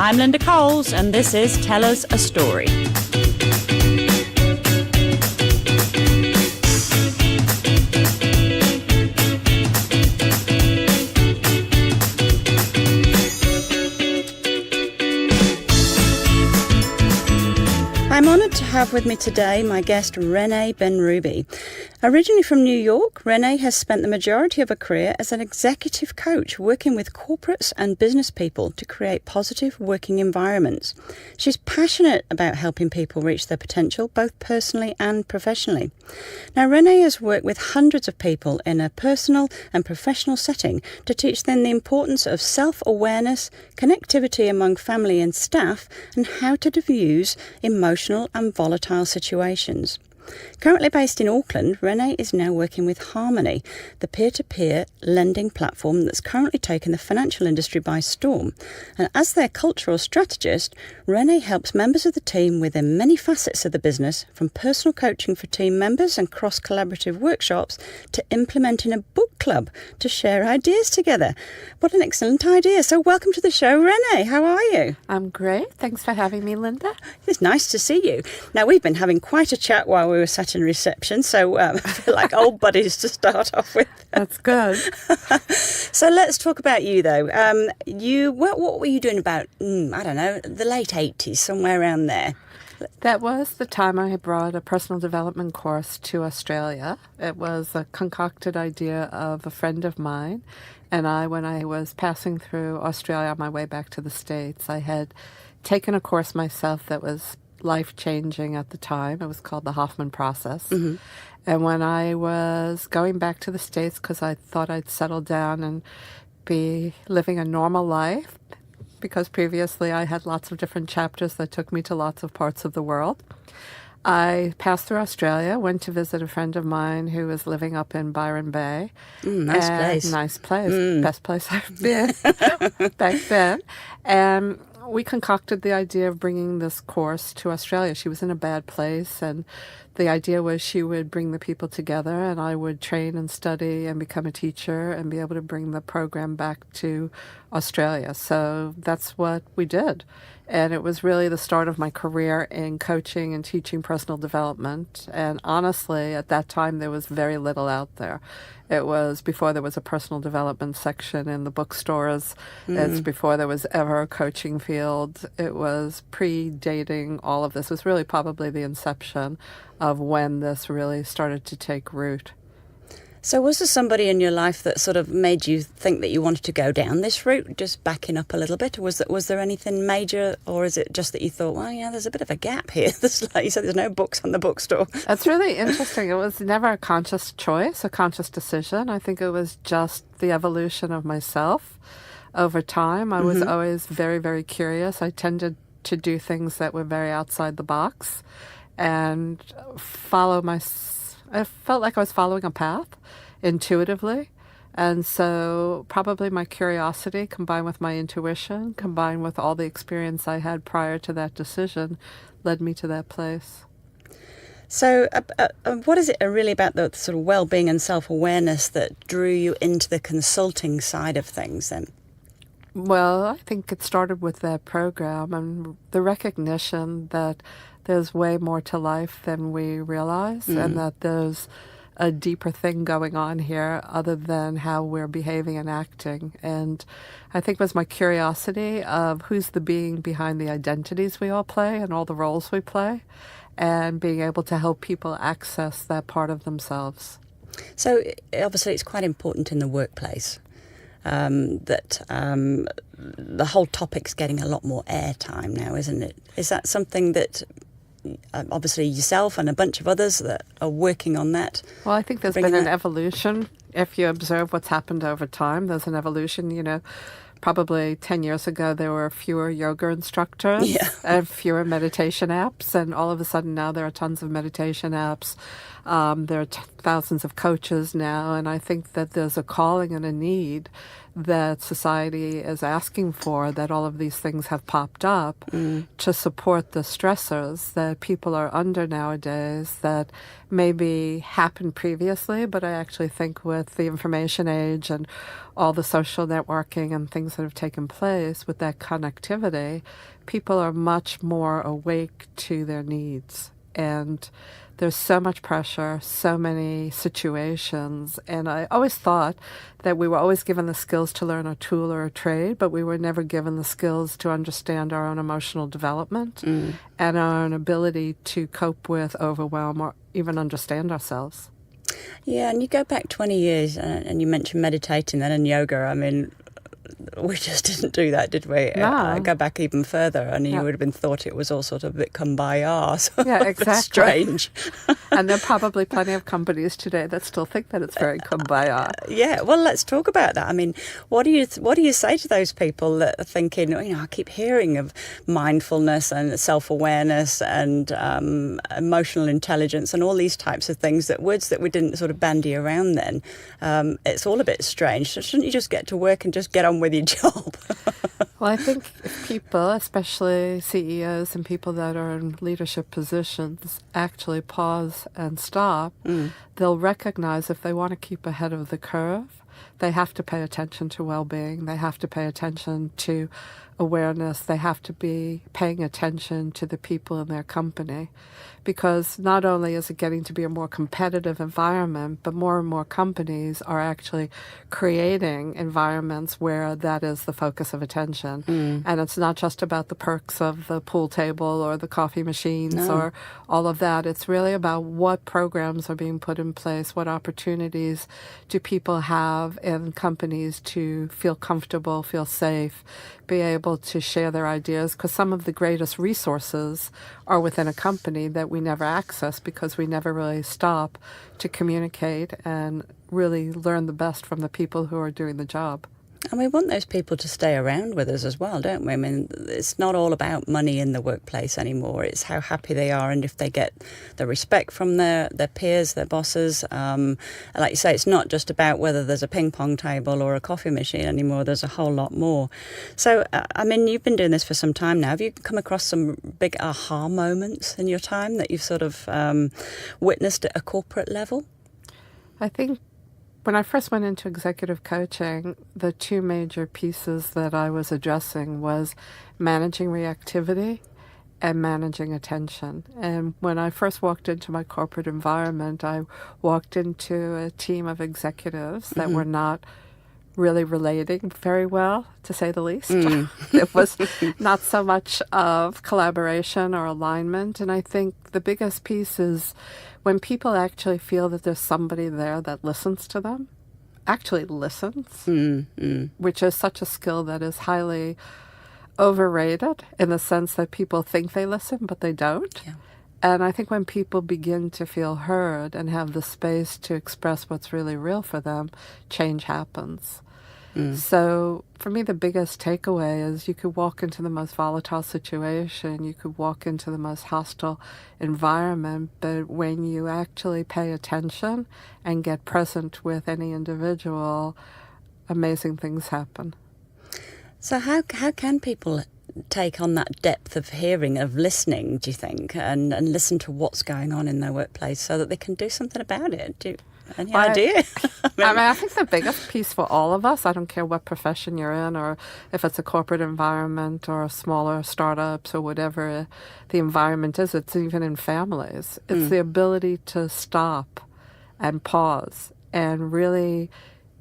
I'm Linda Coles, and this is Tell Us a Story. I'm honoured to have with me today my guest Renee Benrubi. Originally from New York, Renee has spent the majority of her career as an executive coach working with corporates and business people to create positive working environments. She's passionate about helping people reach their potential, both personally and professionally. Now, Renee has worked with hundreds of people in a personal and professional setting to teach them the importance of self-awareness, connectivity among family and staff, and how to diffuse emotional and volatile situations. Currently based in Auckland, Renee is now working with Harmoney, the peer-to-peer lending platform that's currently taken the financial industry by storm. And as their cultural strategist, Renee helps members of the team within many facets of the business, from personal coaching for team members and cross-collaborative workshops to implementing a book club to share ideas together. What an excellent idea. So welcome to the show, Renee. How are you? I'm great. Thanks for having me, Linda. It's nice to see you. Now, we've been having quite a chat while we were sat in reception, so I feel like old buddies to start off with. That's good. So let's talk about you, though. What were you doing about, I don't know, the late 80s, somewhere around there? That was the time I brought a personal development course to Australia. It was a concocted idea of a friend of mine. And when I was passing through Australia on my way back to the States, I had taken a course myself that was life-changing at the time. It was called the Hoffman Process. Mm-hmm. And when I was going back to the States, because I thought I'd settle down and be living a normal life, because previously I had lots of different chapters that took me to lots of parts of the world, I passed through Australia, went to visit a friend of mine who was living up in Byron Bay. Nice place. Nice place. Best place I've been back then. And we concocted the idea of bringing this course to Australia. She was in a bad place, and the idea was she would bring the people together, and I would train and study and become a teacher and be able to bring the program back to Australia. So that's what we did. And it was really the start of my career in coaching and teaching personal development. And honestly, at that time, there was very little out there. It was before there was a personal development section in the bookstores. It's before there was ever a coaching field. It was predating all of this. It was really probably the inception of when this really started to take root. So was there somebody in your life that sort of made you think that you wanted to go down this route, just backing up a little bit? Or was there anything major, or is it just that you thought, well, yeah, there's a bit of a gap here? Like you said, there's no books on the bookstore. That's really interesting. It was never a conscious choice, a conscious decision. I think it was just the evolution of myself over time. I was always very, very curious. I tended to do things that were very outside the box and I felt like I was following a path intuitively. And so probably my curiosity combined with my intuition, combined with all the experience I had prior to that decision, led me to that place. So what is it really about the sort of well-being and self-awareness that drew you into the consulting side of things then? Well, I think it started with that program and the recognition that there's way more to life than we realize, and that there's a deeper thing going on here other than how we're behaving and acting. And I think it was my curiosity of who's the being behind the identities we all play and all the roles we play, and being able to help people access that part of themselves. So obviously it's quite important in the workplace. That the whole topic's getting a lot more airtime now, isn't it? Is that something that obviously yourself and a bunch of others that are working on that? Well, I think there's been an evolution. If you observe what's happened over time, there's an evolution. You know, probably 10 years ago, there were fewer yoga instructors and fewer meditation apps. And all of a sudden now there are tons of meditation apps. There are thousands of coaches now, and I think that there's a calling and a need that society is asking for, that all of these things have popped up to support the stressors that people are under nowadays that maybe happened previously, but I actually think with the information age and all the social networking and things that have taken place with that connectivity, people are much more awake to their needs. And there's so much pressure, so many situations, and I always thought that we were always given the skills to learn a tool or a trade, but we were never given the skills to understand our own emotional development and our own ability to cope with overwhelm or even understand ourselves. Yeah, and you go back 20 years, and you mentioned meditating then and yoga. I mean, we just didn't do that, did we? No. Go back even further, and you would have been thought it was all sort of a bit kumbaya. So Yeah, exactly. Strange. And there are probably plenty of companies today that still think that it's very kumbaya. Yeah, well, let's talk about that. I mean, what do you say to those people that are thinking, I keep hearing of mindfulness and self-awareness and emotional intelligence and all these types of things, that words that we didn't sort of bandy around then. It's all a bit strange. So shouldn't you just get to work and just get on with your job? Well, I think if people, especially CEOs and people that are in leadership positions, actually pause and stop, they'll recognize if they want to keep ahead of the curve, they have to pay attention to well-being. They have to pay attention to awareness. They have to be paying attention to the people in their company, because not only is it getting to be a more competitive environment, but more and more companies are actually creating environments where that is the focus of attention. And it's not just about the perks of the pool table or the coffee machines or all of that. It's really about what programs are being put in place, what opportunities do people have in companies to feel comfortable, feel safe, be able to share their ideas, because some of the greatest resources are within a company that we never access because we never really stop to communicate and really learn the best from the people who are doing the job. And we want those people to stay around with us as well, don't we? I mean, it's not all about money in the workplace anymore. It's how happy they are and if they get the respect from their peers, their bosses. Like you say, it's not just about whether there's a ping pong table or a coffee machine anymore. There's a whole lot more. So, I mean, you've been doing this for some time now. Have you come across some big aha moments in your time that you've sort of witnessed at a corporate level? I think when I first went into executive coaching, the two major pieces that I was addressing was managing reactivity and managing attention. And when I first walked into my corporate environment, I walked into a team of executives that were not really relating very well, to say the least. It was not so much of collaboration or alignment. And I think the biggest piece is when people actually feel that there's somebody there that listens to them, actually listens, which is such a skill that is highly overrated in the sense that people think they listen, but they don't. Yeah. And I think when people begin to feel heard and have the space to express what's really real for them, change happens. So for me, the biggest takeaway is you could walk into the most volatile situation, you could walk into the most hostile environment, but when you actually pay attention and get present with any individual, amazing things happen. So how can people take on that depth of hearing, of listening, do you think, and listen to what's going on in their workplace so that they can do something about it? Do you any idea? I think the biggest piece for all of us, I don't care what profession you're in or if it's a corporate environment or smaller startups or whatever the environment is, it's even in families. It's the ability to stop and pause and really,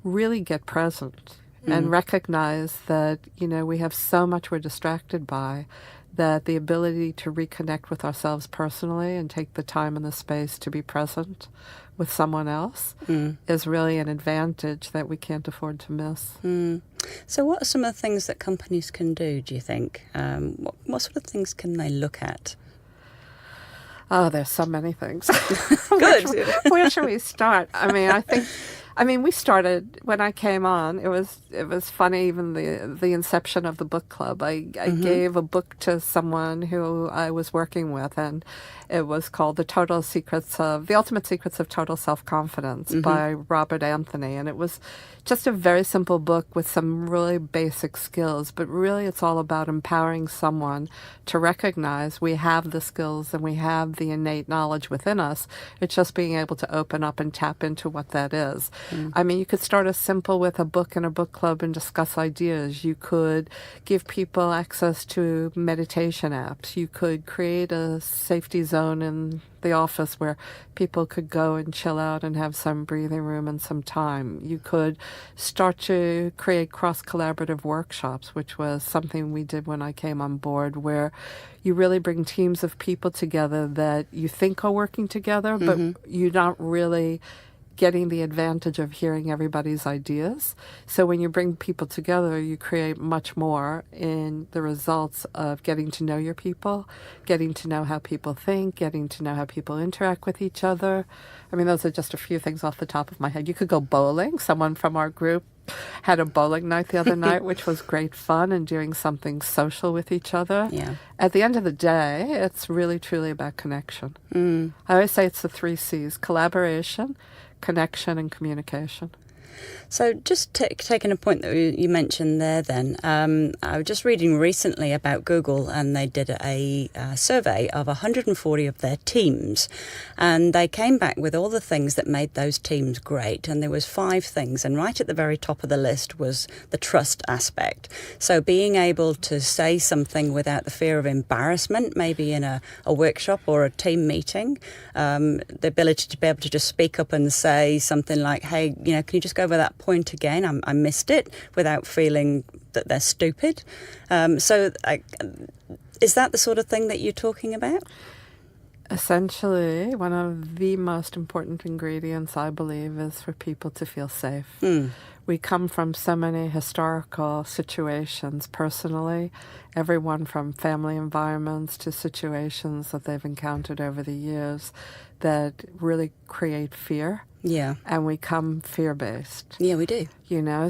really get present and recognize that, we have so much we're distracted by, that the ability to reconnect with ourselves personally and take the time and the space to be present with someone else is really an advantage that we can't afford to miss. So what are some of the things that companies can do, do you think? What sort of things can they look at? Oh, there's so many things. Good. Where should we start? I mean, I think I mean, we started when I came on. It was funny. Even the inception of the book club. I gave a book to someone who I was working with, and it was called The Ultimate Secrets of Total Self-Confidence by Robert Anthony, and it was just a very simple book with some really basic skills. But really, it's all about empowering someone to recognize we have the skills and we have the innate knowledge within us. It's just being able to open up and tap into what that is. I mean, you could start as simple with a book in a book club and discuss ideas. You could give people access to meditation apps. You could create a safety zone in the office where people could go and chill out and have some breathing room and some time. You could start to create cross-collaborative workshops, which was something we did when I came on board, where you really bring teams of people together that you think are working together, but you're not really getting the advantage of hearing everybody's ideas. So when you bring people together, you create much more in the results of getting to know your people, getting to know how people think, getting to know how people interact with each other. I mean, those are just a few things off the top of my head. You could go bowling. Someone from our group had a bowling night the other night, which was great fun, and doing something social with each other. Yeah. At the end of the day, it's really, truly about connection. I always say it's the 3 C's: collaboration, connection, and communication. So just taking a point that you mentioned there then, I was just reading recently about Google, and they did a survey of 140 of their teams, and they came back with all the things that made those teams great, and there was 5 things, and right at the very top of the list was the trust aspect. So being able to say something without the fear of embarrassment, maybe in a workshop or a team meeting, the ability to be able to just speak up and say something like, hey, can you just go over that point again? I missed it, without feeling that they're stupid. Is that the sort of thing that you're talking about? Essentially, one of the most important ingredients, I believe, is for people to feel safe. We come from so many historical situations personally, everyone from family environments to situations that they've encountered over the years that really create fear. Yeah. And we come fear-based. Yeah, we do.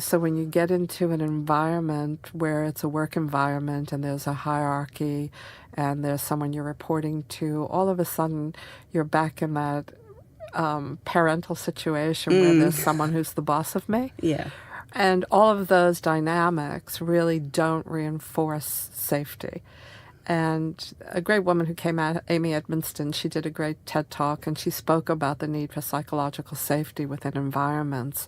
So when you get into an environment where it's a work environment and there's a hierarchy and there's someone you're reporting to, all of a sudden you're back in that parental situation where there's someone who's the boss of me. Yeah. And all of those dynamics really don't reinforce safety. And a great woman who came out, Amy Edmonston, she did a great TED Talk, and she spoke about the need for psychological safety within environments.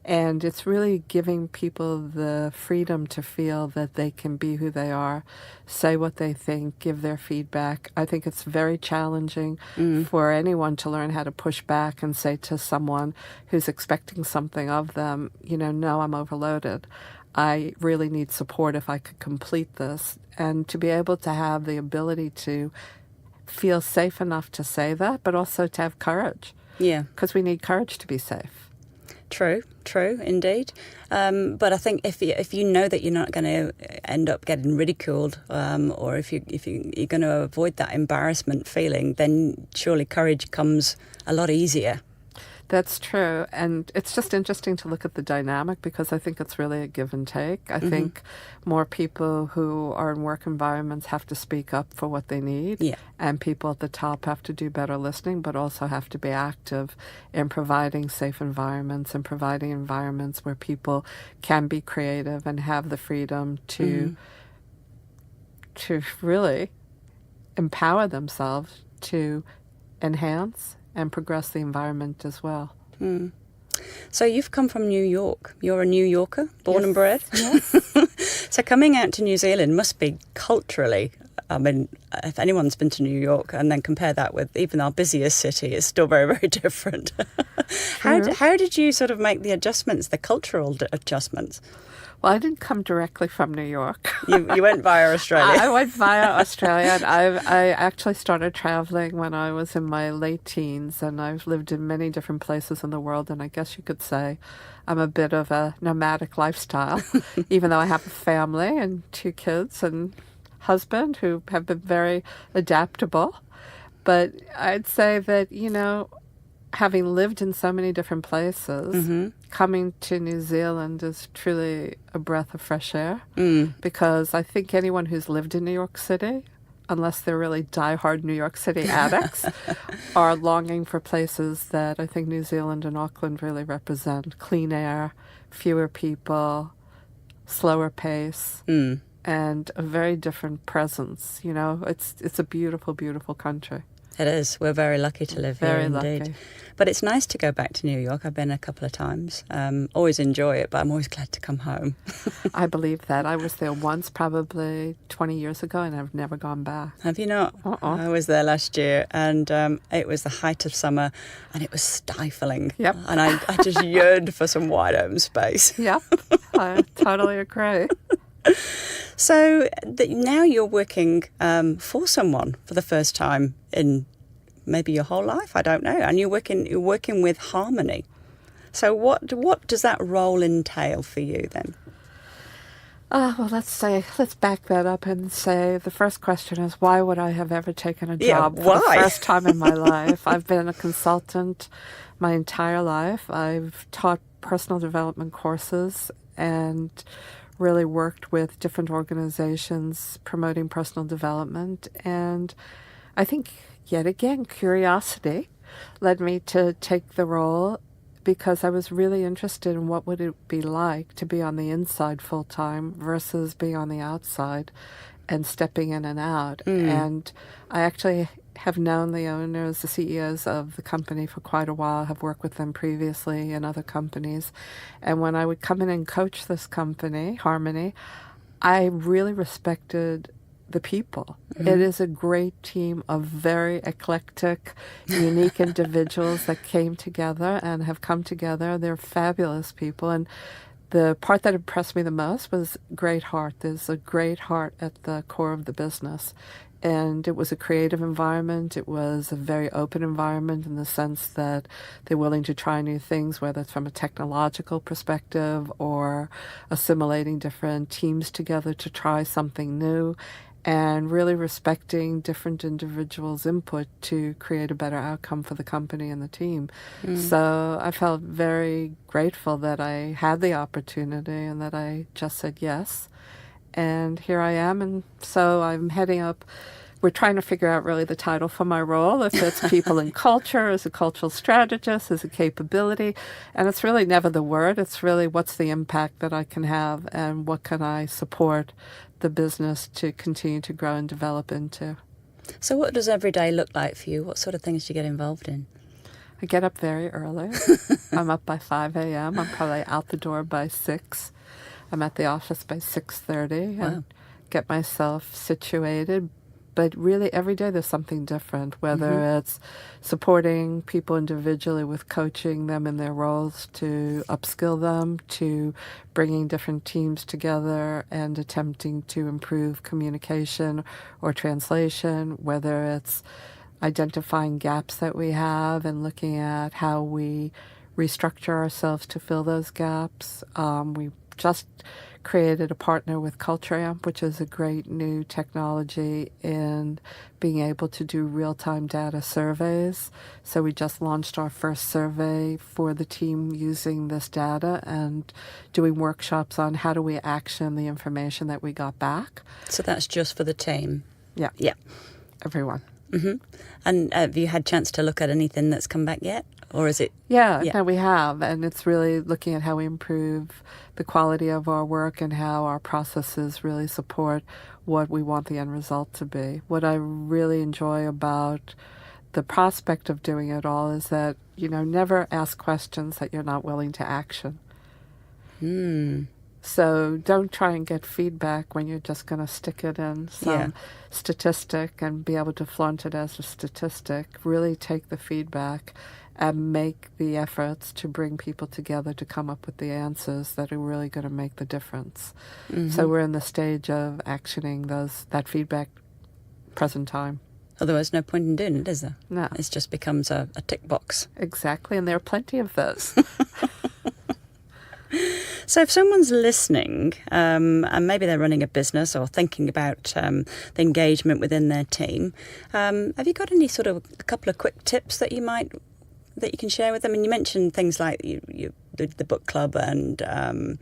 And it's really giving people the freedom to feel that they can be who they are, say what they think, give their feedback. I think it's very challenging for anyone to learn how to push back and say to someone who's expecting something of them, no, I'm overloaded. I really need support if I could complete this. And to be able to have the ability to feel safe enough to say that, but also to have courage. Yeah. Because we need courage to be safe. True, indeed. But I think if you know that you're not going to end up getting ridiculed, or if you're going to avoid that embarrassment feeling, then surely courage comes a lot easier. That's true. And it's just interesting to look at the dynamic, because I think it's really a give and take. I think more people who are in work environments have to speak up for what they need. Yeah. And people at the top have to do better listening, but also have to be active in providing safe environments and providing environments where people can be creative and have the freedom to really empower themselves to enhance and progress the environment as well. So you've come from New York. You're a New Yorker, born and bred. Yes. So coming out to New Zealand must be culturally, I mean, if anyone's been to New York and then compare that with even our busiest city, it's still very, very different. How did you sort of make the adjustments, the cultural adjustments? Well, I didn't come directly from New York. You went via Australia. I went via Australia, and I actually started traveling when I was in my late teens, and I've lived in many different places in the world, and I guess you could say I'm a bit of a nomadic lifestyle, even though I have a family and 2 kids and husband who have been very adaptable. But I'd say that, having lived in so many different places, coming to New Zealand is truly a breath of fresh air, because I think anyone who's lived in New York City, unless they're really diehard New York City addicts, are longing for places that I think New Zealand and Auckland really represent. Clean air, fewer people, slower pace, and a very different presence. You know, it's a beautiful, beautiful country. It is. We're very lucky to live here, indeed. Lucky. But it's nice to go back to New York. I've been a couple of times. Always enjoy it, but I'm always glad to come home. I believe that. I was there once, probably 20 years ago, and I've never gone back. Have you not? I was there last year, and it was the height of summer, and it was stifling. Yep. And I just yearned for some wide open space. Yep, I totally agree. So now you're working for someone for the first time in maybe your whole life, I don't know, and you're working with Harmoney. So what does that role entail for you then? Well, let's back that up and say the first question is, why would I have ever taken a job for the first time in my life? I've been a consultant my entire life. I've taught personal development courses and really worked with different organizations promoting personal development. And I think, yet again, curiosity led me to take the role, because I was really interested in what would it be like to be on the inside full time versus being on the outside and stepping in and out. And I actually have known the owners, the CEOs of the company for quite a while, have worked with them previously in other companies. And when I would come in and coach this company, Harmoney, I really respected the people. It is a great team of very eclectic, unique individuals that came together and have come together. They're fabulous people. And the part that impressed me the most was great heart. There's a great heart at the core of the business. And it was a creative environment. It was a very open environment in the sense that they're willing to try new things, whether it's from a technological perspective or assimilating different teams together to try something new, and really respecting different individuals' input to create a better outcome for the company and the team. So I felt very grateful that I had the opportunity and that I just said yes. And here I am, and so I'm heading up. We're trying to figure out really the title for my role, if it's people and culture, as a cultural strategist, as a capability. And it's really never the word. It's really what's the impact that I can have and what can I support the business to continue to grow and develop into. So what does every day look like for you? What sort of things do you get involved in? I get up very early. I'm up by 5 a.m. I'm probably out the door by 6. I'm at the office by 6:30 and get myself situated. But really, every day there's something different, whether it's supporting people individually with coaching them in their roles to upskill them, to bringing different teams together and attempting to improve communication or translation, whether it's identifying gaps that we have and looking at how we restructure ourselves to fill those gaps. We just created a partner with CultureAmp, which is a great new technology in being able to do real-time data surveys. So we just launched our first survey for the team using this data and doing workshops on how do we action the information that we got back. So that's just for the team? Yeah. Yeah. Everyone. And have you had a chance to look at anything that's come back yet? Or is it? Yeah, no, we have. And it's really looking at how we improve the quality of our work and how our processes really support what we want the end result to be. What I really enjoy about the prospect of doing it all is that, never ask questions that you're not willing to action. So don't try and get feedback when you're just going to stick it in some statistic and be able to flaunt it as a statistic. Really take the feedback and make the efforts to bring people together to come up with the answers that are really going to make the difference. So we're in the stage of actioning that feedback present time. Otherwise, no point in doing it, is there? No. It just becomes a tick box. Exactly, and there are plenty of those. So if someone's listening and maybe they're running a business or thinking about the engagement within their team, have you got any sort of a couple of quick tips that you might that you can share with them? And you mentioned things like the book club and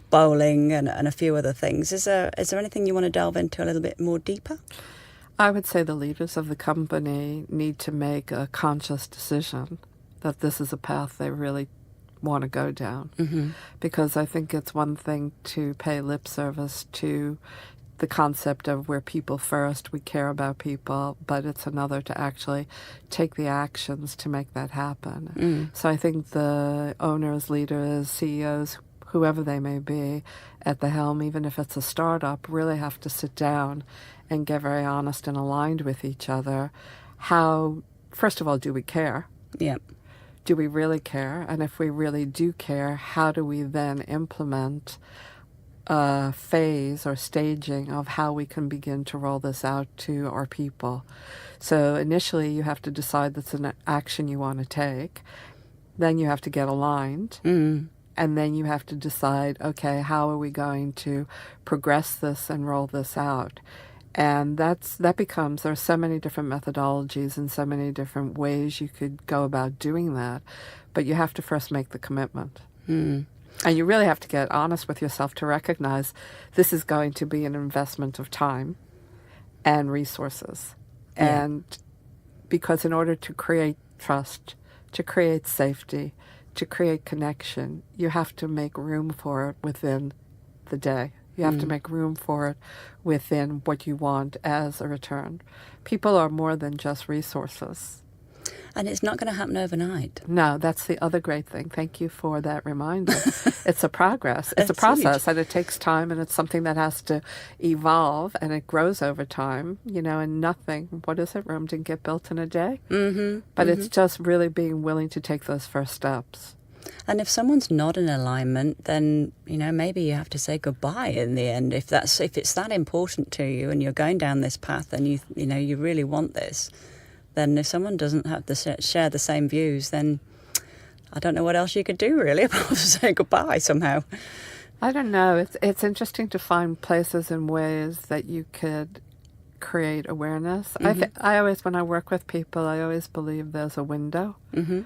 bowling and a few other things. Is there anything you want to delve into a little bit more deeper? I would say the leaders of the company need to make a conscious decision that this is a path they really want to go down. Mm-hmm. Because I think it's one thing to pay lip service to the concept of we're people first, we care about people, but it's another to actually take the actions to make that happen. Mm. So I think the owners, leaders, CEOs, whoever they may be at the helm, even if it's a startup, really have to sit down and get very honest and aligned with each other. How, first of all, do we care? Yeah. Do we really care? And if we really do care, how do we then implement a phase or staging of how we can begin to roll this out to our people? So initially you have to decide that's an action you want to take. Then you have to get aligned. Mm. And then you have to decide, okay, how are we going to progress this and roll this out? And that becomes, there are so many different methodologies and so many different ways you could go about doing that. But you have to first make the commitment. Mm. And you really have to get honest with yourself to recognize this is going to be an investment of time and resources. Yeah. And because in order to create trust, to create safety, to create connection, you have to make room for it within the day. You have to make room for it within what you want as a return. People are more than just resources. And it's not going to happen overnight. No, that's the other great thing. Thank you for that reminder. It's a progress. It's a process, huge. And it takes time, and it's something that has to evolve, and it grows over time, and nothing, Rome didn't get built in a day. Mm-hmm. But it's just really being willing to take those first steps. And if someone's not in alignment, then, maybe you have to say goodbye in the end. If it's that important to you and you're going down this path and you really want this, then if someone doesn't have to share the same views, then I don't know what else you could do really apart from say goodbye somehow. I don't know. It's interesting to find places and ways that you could create awareness. Mm-hmm. I always, when I work with people, I always believe there's a window. Mm-hmm.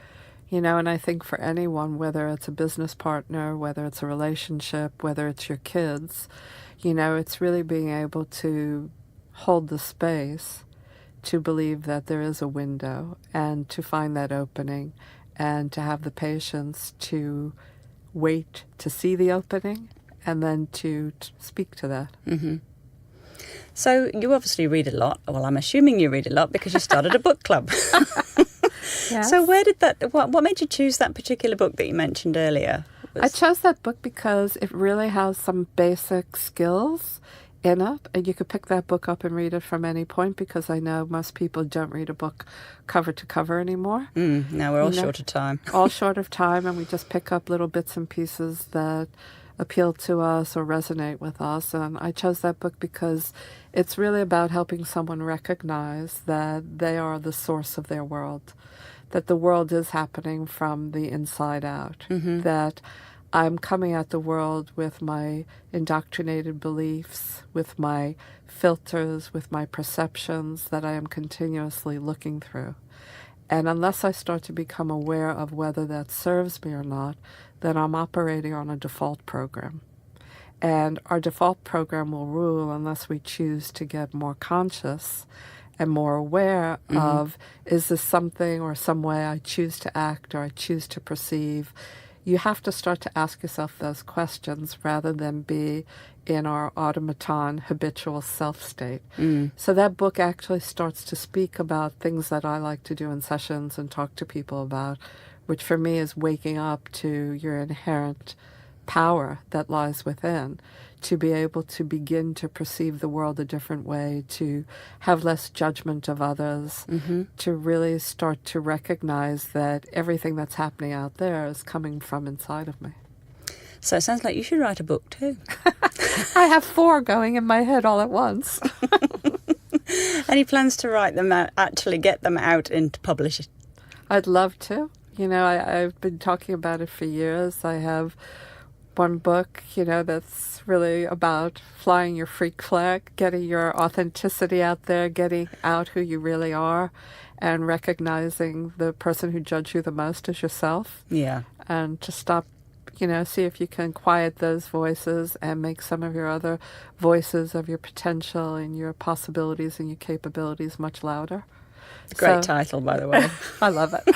And I think for anyone, whether it's a business partner, whether it's a relationship, whether it's your kids, it's really being able to hold the space to believe that there is a window and to find that opening and to have the patience to wait to see the opening and then to speak to that. Mm-hmm. So you obviously read a lot. Well, I'm assuming you read a lot because you started a book club. Yes. So where did what made you choose that particular book that you mentioned earlier? I chose that book because it really has some basic skills in it. And you could pick that book up and read it from any point, because I know most people don't read a book cover to cover anymore. Now we're all short of time. All short of time, and we just pick up little bits and pieces that appeal to us or resonate with us. And I chose that book because it's really about helping someone recognize that they are the source of their world, that the world is happening from the inside out, that I'm coming at the world with my indoctrinated beliefs, with my filters, with my perceptions that I am continuously looking through. And unless I start to become aware of whether that serves me or not, then I'm operating on a default program. And our default program will rule unless we choose to get more conscious and more aware of, is this something or some way I choose to act or I choose to perceive? You have to start to ask yourself those questions rather than be in our automaton habitual self state. So that book actually starts to speak about things that I like to do in sessions and talk to people about, which for me is waking up to your inherent power that lies within, to be able to begin to perceive the world a different way, to have less judgment of others, to really start to recognize that everything that's happening out there is coming from inside of me. So it sounds like you should write a book too. I have 4 going in my head all at once. Any plans to write them out, actually get them out and publish it? I'd love to. I've been talking about it for years. I have one book, that's really about flying your freak flag, getting your authenticity out there, getting out who you really are, and recognizing the person who judged you the most is yourself. Yeah. And to stop, see if you can quiet those voices and make some of your other voices of your potential and your possibilities and your capabilities much louder. Great title, by the way. I love it.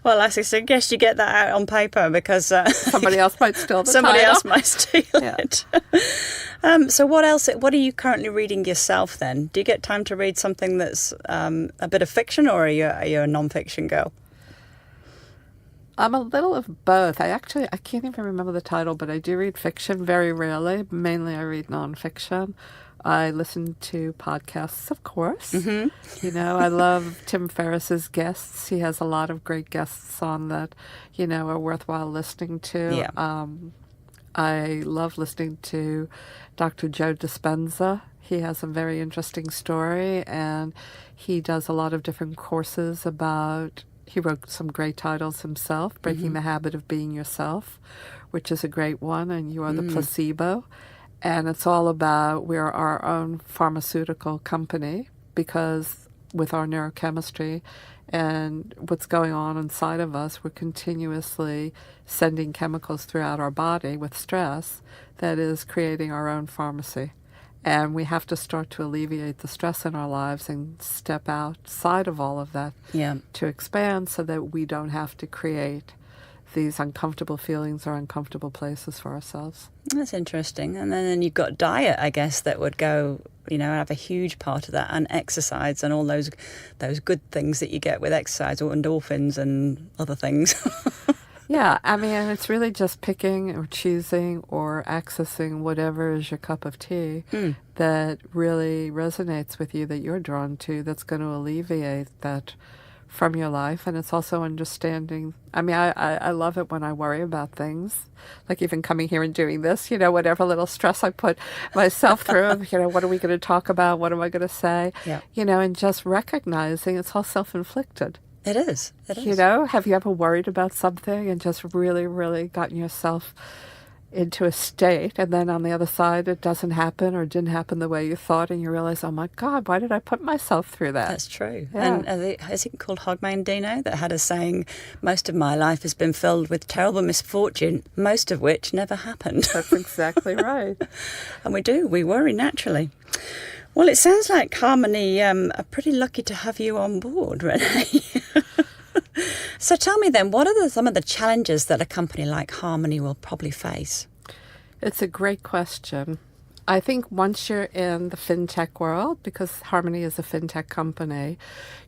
Well, I suggest you get that out on paper because somebody else might steal the somebody title. else might steal it. So what else? What are you currently reading yourself then? Do you get time to read something that's a bit of fiction, or are you a non-fiction girl? I'm a little of both. I can't even remember the title, but I do read fiction very rarely. Mainly I read nonfiction. I listen to podcasts, of course. Mm-hmm. I love Tim Ferriss's guests. He has a lot of great guests on that, are worthwhile listening to. Yeah. I love listening to Dr. Joe Dispenza. He has a very interesting story, and he does a lot of different courses about... He wrote some great titles himself, Breaking the Habit of Being Yourself, which is a great one, and You Are the Placebo. And it's all about we're our own pharmaceutical company, because with our neurochemistry and what's going on inside of us, we're continuously sending chemicals throughout our body with stress that is creating our own pharmacy. And we have to start to alleviate the stress in our lives and step outside of all of that to expand so that we don't have to create these uncomfortable feelings or uncomfortable places for ourselves. That's interesting. And then you've got diet, I guess, that would go, have a huge part of that, and exercise and all those good things that you get with exercise, or endorphins and other things. Yeah, I mean, it's really just picking or choosing or accessing whatever is your cup of tea that really resonates with you, that you're drawn to, that's going to alleviate that from your life. And it's also understanding. I mean, I love it when I worry about things, like even coming here and doing this, whatever little stress I put myself through, what are we going to talk about? What am I going to say? Yeah. And just recognizing it's all self-inflicted. It is. It is. Have you ever worried about something and just really, really gotten yourself into a state, and then on the other side it doesn't happen or didn't happen the way you thought, and you realize, oh my God, why did I put myself through that? That's true. Yeah. And is it called Hoffman that had a saying, most of my life has been filled with terrible misfortune, most of which never happened. That's exactly right. And we worry naturally. Well, it sounds like Harmoney are pretty lucky to have you on board, Renee. So tell me then, what are some of the challenges that a company like Harmoney will probably face? It's a great question. I think once you're in the fintech world, because Harmoney is a fintech company,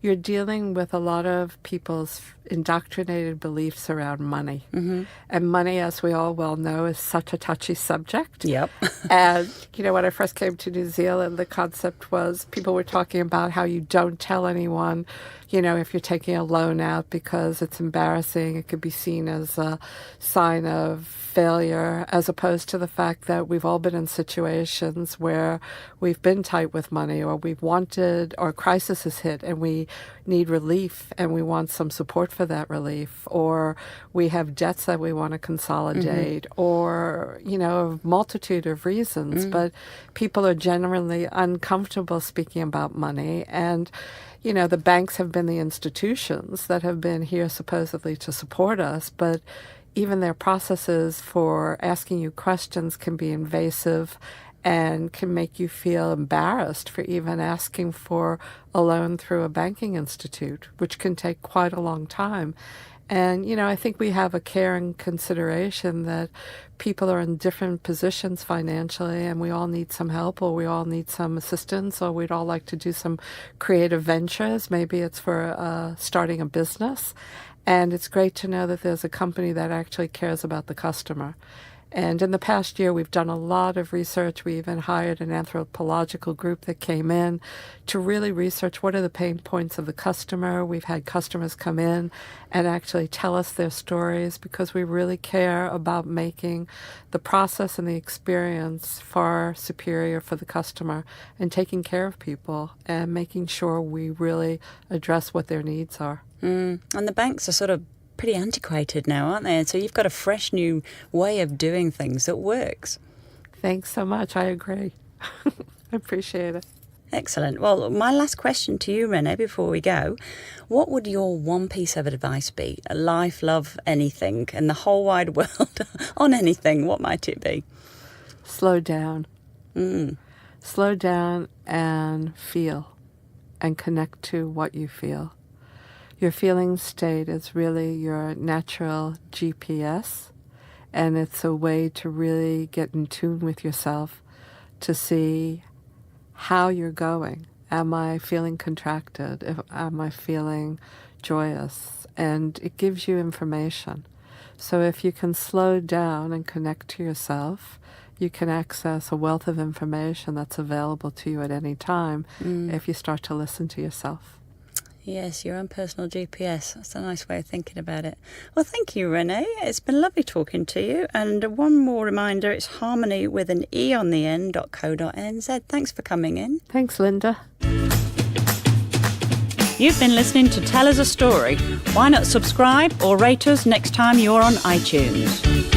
you're dealing with a lot of people's indoctrinated beliefs around money. Mm-hmm. And money, as we all well know, is such a touchy subject. Yep. And, when I first came to New Zealand, the concept was people were talking about how you don't tell anyone, if you're taking a loan out, because it's embarrassing. It could be seen as a sign of failure, as opposed to the fact that we've all been in situations where we've been tight with money, or we've wanted, or a crisis has hit and we need relief and we want some support for that relief, or we have debts that we want to consolidate, or, a multitude of reasons. But people are generally uncomfortable speaking about money. And the banks have been the institutions that have been here supposedly to support us, but even their processes for asking you questions can be invasive and can make you feel embarrassed for even asking for a loan through a banking institute, which can take quite a long time. And, I think we have a care and consideration that people are in different positions financially, and we all need some help, or we all need some assistance, or we'd all like to do some creative ventures. Maybe it's for starting a business. And it's great to know that there's a company that actually cares about the customer. And in the past year, we've done a lot of research. We even hired an anthropological group that came in to really research what are the pain points of the customer. We've had customers come in and actually tell us their stories, because we really care about making the process and the experience far superior for the customer, and taking care of people and making sure we really address what their needs are. And the banks are sort of pretty antiquated now, aren't they? And so you've got a fresh new way of doing things that works. Thanks so much. I agree. I appreciate it. Excellent. Well, my last question to you, Renee, before we go, what would your one piece of advice be? Life, love, anything, and the whole wide world on anything, what might it be? Slow down. Slow down and feel and connect to what you feel. Your feeling state is really your natural GPS, and it's a way to really get in tune with yourself to see how you're going. Am I feeling contracted? Am I feeling joyous? And it gives you information. So if you can slow down and connect to yourself, you can access a wealth of information that's available to you at any time if you start to listen to yourself. Yes, your own personal GPS. That's a nice way of thinking about it. Well, thank you, Renee. It's been lovely talking to you. And one more reminder, it's Harmoney with an E on the end.co.nz. Thanks for coming in. Thanks, Linda. You've been listening to Tell Us a Story. Why not subscribe or rate us next time you're on iTunes?